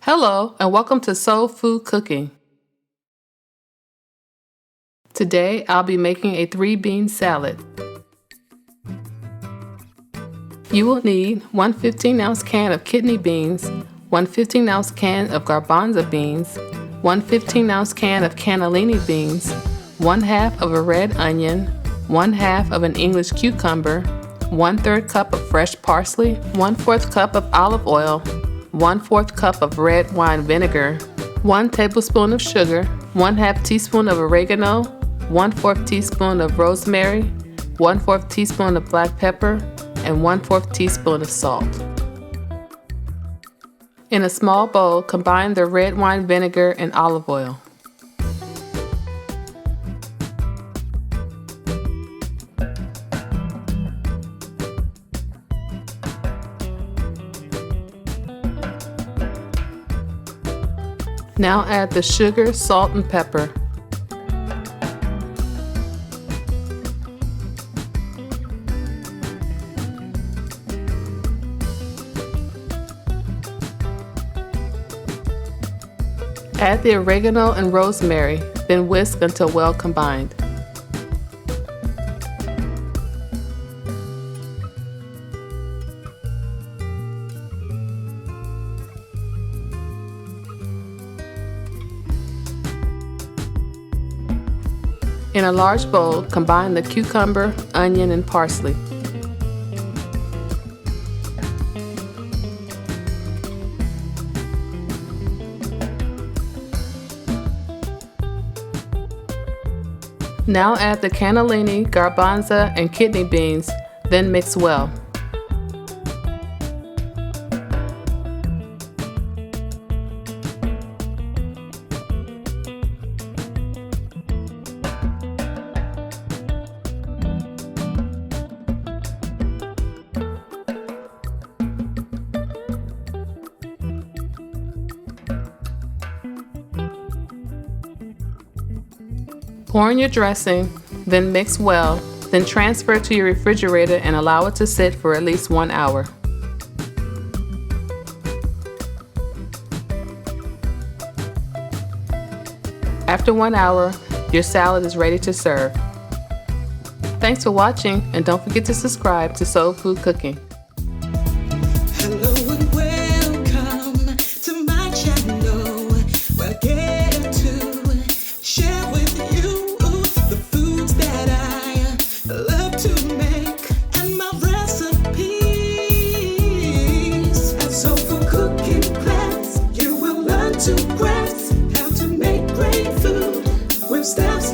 Hello, and welcome to Soul Food Cooking. Today, I'll be making a 3-bean salad. You will need 1 15-ounce can of kidney beans, 1 15-ounce can of garbanzo beans, 1 15-ounce can of cannellini beans, 1/2 of a red onion, 1/2 of an English cucumber, 1/3 cup of fresh parsley, 1/4 cup of olive oil, 1/4 cup of red wine vinegar, 1 tablespoon of sugar, 1/2 teaspoon of oregano, 1/4 teaspoon of rosemary, 1/4 teaspoon of black pepper, and 1/4 teaspoon of salt. In a small bowl, combine the red wine vinegar and olive oil. Now add the sugar, salt, and pepper. Add the oregano and rosemary, then whisk until well combined. In a large bowl, combine the cucumber, onion, and parsley. Now add the cannellini, garbanzo, and kidney beans, then mix well. Pour in your dressing, then mix well, then transfer it to your refrigerator and allow it to sit for at least 1 hour. After 1 hour, your salad is ready to serve. Thanks for watching, and don't forget to subscribe to Soul Food Cooking. Hello and welcome to my channel. We're getting to share with you the foods that I love to make and my recipes. At Soul Food Cooking class, you will learn to grasp how to make great food with steps.